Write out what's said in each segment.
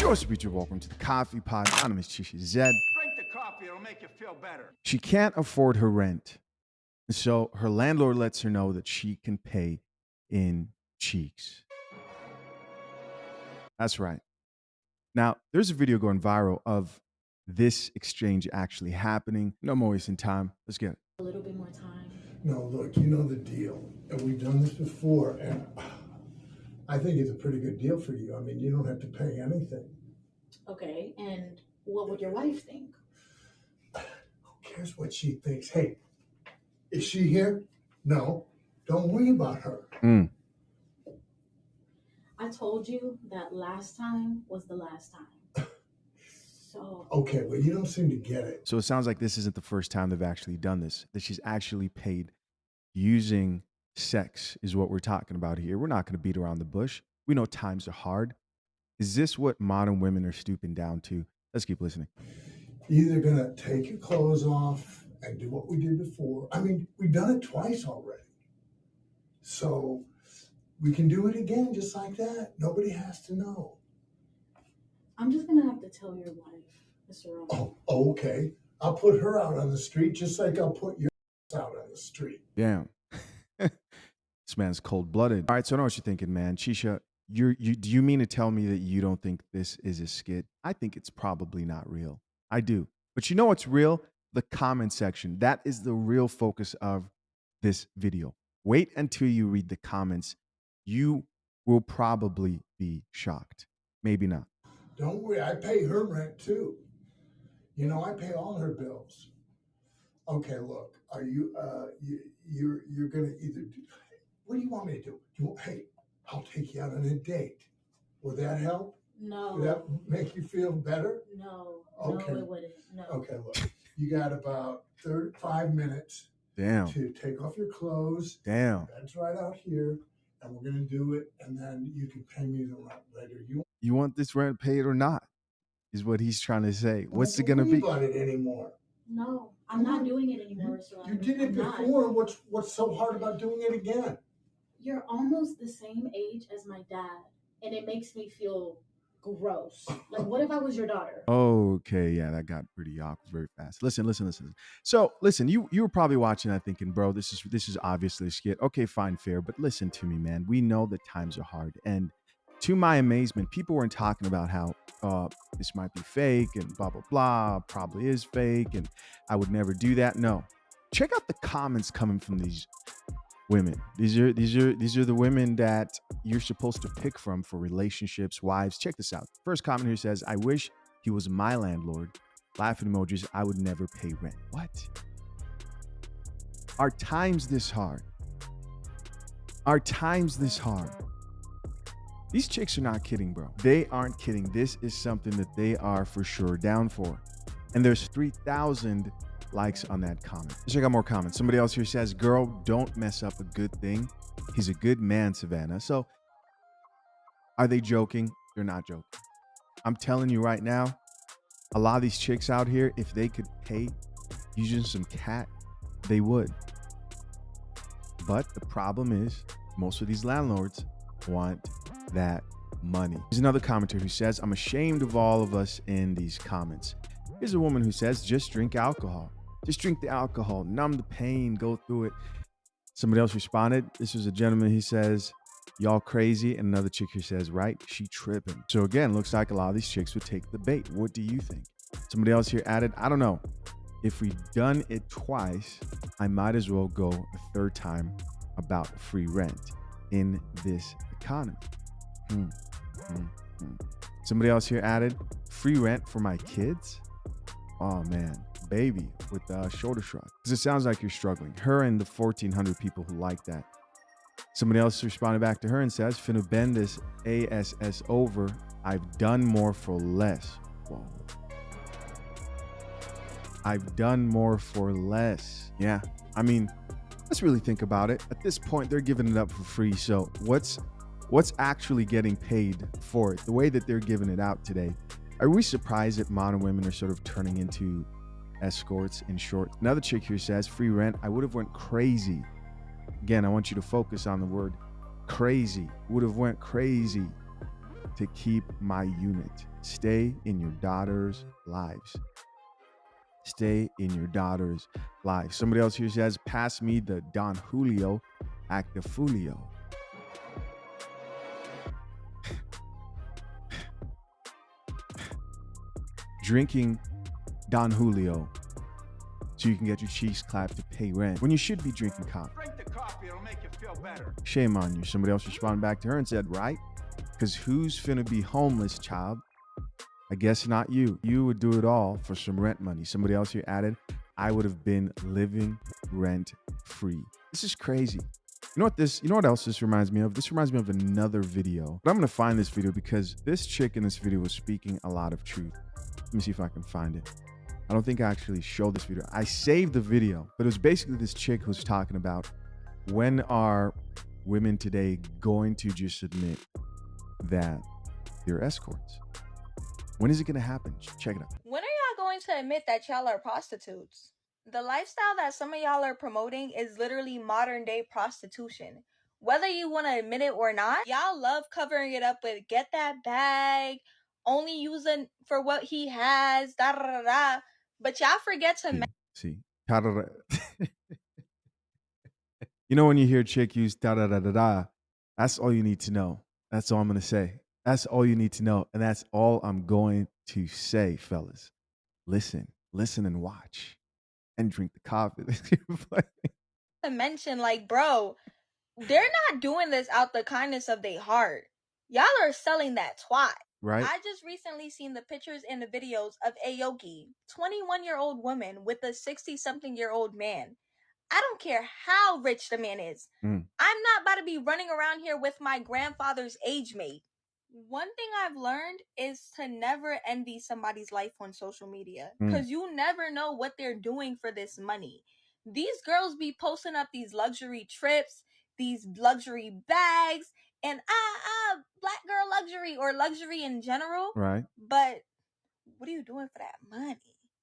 What's up, YouTube? Welcome to the Coffee Pod. My name is Chishi Zed. Drink the coffee, it'll make you feel better. She can't afford her rent, so her landlord lets her know that she can pay in cheeks. That's right. Now, there's a video going viral of this exchange actually happening. No more wasting time. Let's get it. A little bit more time. No, look, you know the deal. And we've done this before, and I think it's a pretty good deal for you. I mean, you don't have to pay anything. Okay, and what would your wife think? Who cares what she thinks? Hey, is she here? No, don't worry about her. I told you that last time was the last time. So. Okay, well, you don't seem to get it. So it sounds like this isn't the first time they've actually done this, that she's actually paid using sex is what we're talking about here. We're not going to beat around the bush. We know times are hard. Is this what modern women are stooping down to? Let's keep listening. You're either going to take your clothes off and do what we did before. I mean, we've done it twice already. So we can do it again just like that. Nobody has to know. I'm just going to have to tell your wife, Mr. Rowe. Oh, okay. I'll put her out on the street just like I'll put your out on the street. Damn. This man's cold-blooded. All right, so I know what you're thinking, man. Chisha, do you mean to tell me that you don't think this is a skit? I think it's probably not real. I do. But you know what's real? The comment section. That is the real focus of this video. Wait until you read the comments. You will probably be shocked. Maybe not. Don't worry, I pay her rent too. You know, I pay all her bills. Okay, look, are you you're gonna either do, what do you want me to do? Hey, I'll take you out on a date. Will that help? No. Would that make you feel better? No. Okay. No, it wouldn't. No. Okay, look, you got about 35 minutes Damn. to take off your clothes. Damn. Bed's right out here, and we're gonna do it, and then you can pay me the rent later. You want this rent paid or not? Is what he's trying to say. What's it Don't gonna worry be? about it anymore. No, I'm not doing it anymore. You did it before. What's so hard about doing it again? You're almost the same age as my dad, and it makes me feel gross. Like, what if I was your daughter? Okay, yeah, that got pretty awkward very fast. Listen. So listen, you were probably watching that thinking, bro, this is obviously a skit. Okay, fine, fair, but listen to me, man. We know that times are hard, and to my amazement, people weren't talking about how this might be fake and blah blah blah. Probably is fake, and I would never do that. No, check out the comments coming from these women. These are the women that you're supposed to pick from for relationships, wives. Check this out. First comment here says, "I wish he was my landlord." Laughing emojis. I would never pay rent. What? Are times this hard? Are times this hard? These chicks are not kidding, bro. They aren't kidding. This is something that they are for sure down for. And there's 3,000 likes on that comment. Let's check out more comments. Somebody else here says, "Girl, don't mess up a good thing. He's a good man, Savannah." So are they joking? They're not joking. I'm telling you right now, a lot of these chicks out here, if they could pay using some cat, they would. But the problem is most of these landlords want that money. There's another commenter who says, "I'm ashamed of all of us in these comments." Here's a woman who says, "Just drink alcohol. Just drink the alcohol, numb the pain, go through it." Somebody else responded. This was a gentleman. He says, "Y'all crazy." And another chick here says, "Right, she tripping." So again, looks like a lot of these chicks would take the bait. What do you think? Somebody else here added, "I don't know. If we've done it twice, I might as well go a third time about free rent in this economy." Somebody else here added, "Free rent for my kids?" Oh man, baby, with a shoulder shrug. Because it sounds like you're struggling. Her and the 1,400 people who like that. Somebody else responded back to her and says, "Finna bend this ASS over. I've done more for less." Whoa. I've done more for less. Yeah, I mean, let's really think about it. At this point, they're giving it up for free. So what's actually getting paid for it? The way that they're giving it out today. Are we surprised that modern women are sort of turning into escorts in short? Another chick here says, "Free rent. I would have went crazy." Again, I want you to focus on the word crazy. Would have went crazy to keep my unit. Stay in your daughter's lives. Stay in your daughter's life. Somebody else here says, pass me the Don Julio Actifulio. Drinking Don Julio so you can get your cheeks clapped to pay rent when you should be drinking coffee. Drink the coffee, it'll make you feel better. Shame on you. Somebody else responded back to her and said, right? Because who's finna be homeless, child? I guess not you. You would do it all for some rent money. Somebody else here added, I would have been living rent free. This is crazy. You know what else this reminds me of? This reminds me of another video. But I'm gonna find this video because this chick in this video was speaking a lot of truth. Let me see if I can find it. I don't think I actually showed this video. I saved the video, but it was basically this chick who's talking about when are women today going to just admit that they're escorts? When is it going to happen? Check it out. When are y'all going to admit that y'all are prostitutes? The lifestyle that some of y'all are promoting is literally modern day prostitution. Whether you want to admit it or not, y'all love covering it up with get that bag, only using for what he has, da da da da. But y'all forget to see. You know, when you hear a chick use da da da da da, that's all you need to know. That's all I'm going to say. That's all you need to know. And that's all I'm going to say, fellas. Listen and watch and drink the coffee. to mention, like, bro, they're not doing this out the kindness of their heart. Y'all are selling that twat. Right. I just recently seen the pictures and the videos of Aoki, 21-year-old woman with a 60-something-year-old man. I don't care how rich the man is. I'm not about to be running around here with my grandfather's age mate. One thing I've learned is to never envy somebody's life on social media, because you never know what they're doing for this money. These girls be posting up these luxury trips, these luxury bags, and black girl luxury or luxury in general. Right. But what are you doing for that money?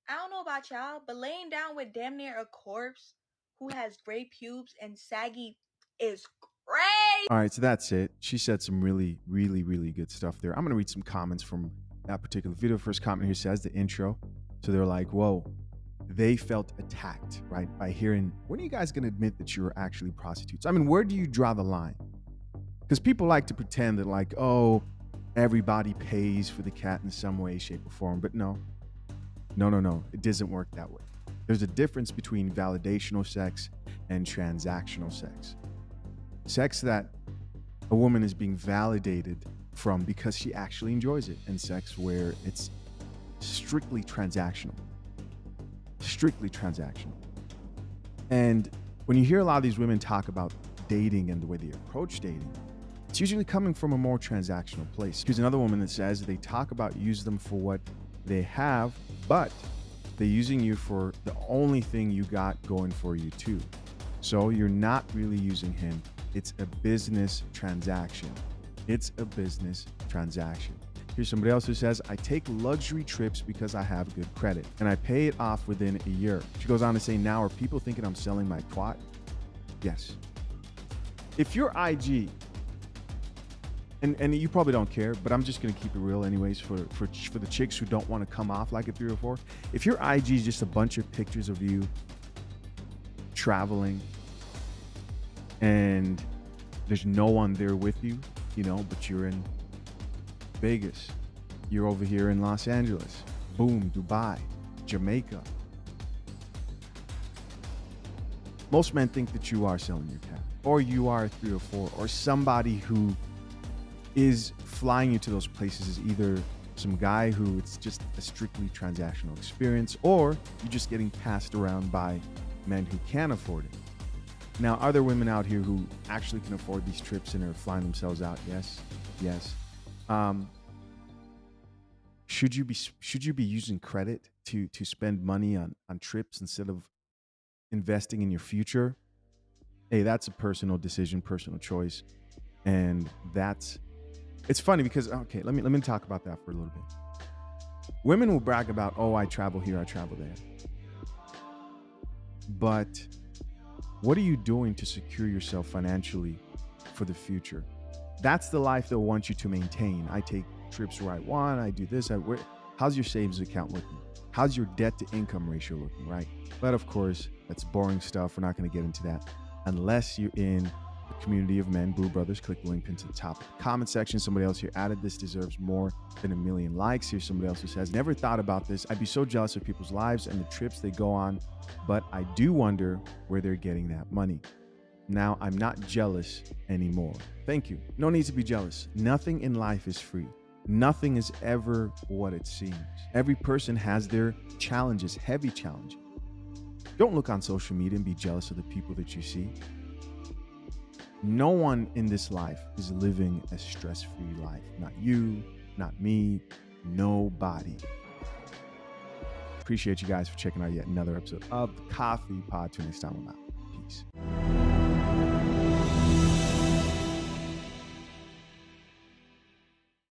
I don't know about y'all, but laying down with damn near a corpse who has gray pubes and saggy is great. All right, so that's it. She said some really, really, really good stuff there. I'm going to read some comments from that particular video. First comment here says the intro. So they're like, whoa, they felt attacked, right? By hearing, when are you guys going to admit that you're actually prostitutes? I mean, where do you draw the line? Because people like to pretend that like, oh, everybody pays for the cat in some way, shape, or form. But no. It doesn't work that way. There's a difference between validational sex and transactional sex. Sex that a woman is being validated from because she actually enjoys it, and sex where it's strictly transactional. Strictly transactional. And when you hear a lot of these women talk about dating and the way they approach dating, it's usually coming from a more transactional place. Here's another woman that says they talk about use them for what they have, but they're using you for the only thing you got going for you too. So you're not really using him. It's a business transaction. It's a business transaction. Here's somebody else who says, I take luxury trips because I have good credit and I pay it off within a year. She goes on to say, now are people thinking I'm selling my twat? Yes. If your IG, and you probably don't care, but I'm just going to keep it real anyways for the chicks who don't want to come off like a 304. If your IG is just a bunch of pictures of you traveling and there's no one there with you, you know, but you're in Vegas, you're over here in Los Angeles, boom, Dubai, Jamaica. Most men think that you are selling your cat, or you are a 304, or somebody who is flying you to those places is either some guy who it's just a strictly transactional experience, or you're just getting passed around by men who can afford it. Now, are there women out here who actually can afford these trips and are flying themselves out? Yes. Should you be using credit to spend money on trips instead of investing in your future? Hey, that's a personal decision, personal choice, and it's funny because okay, let me talk about that for a little bit. Women will brag about, oh, I travel here, I travel there, but what are you doing to secure yourself financially for the future? That's the life they'll want you to maintain. I take trips where I want, I do this. How's your savings account looking? How's your debt to income ratio looking, right? But of course, that's boring stuff. We're not going to get into that unless you're in the community of men, Boo Brothers. Click the link pinned to the top of the comment section. Somebody else here added, this deserves more than 1 million likes. Here's somebody else who says, never thought about this. I'd be so jealous of people's lives and the trips they go on, but I do wonder where they're getting that money. Now I'm not jealous anymore. Thank you. No need to be jealous. Nothing in life is free. Nothing is ever what it seems. Every person has their challenges, heavy challenges. Don't look on social media and be jealous of the people that you see. No one in this life is living a stress-free life. Not you, not me, nobody. Appreciate you guys for checking out yet another episode of the Coffee Pod. Till next time, I'm out. Peace.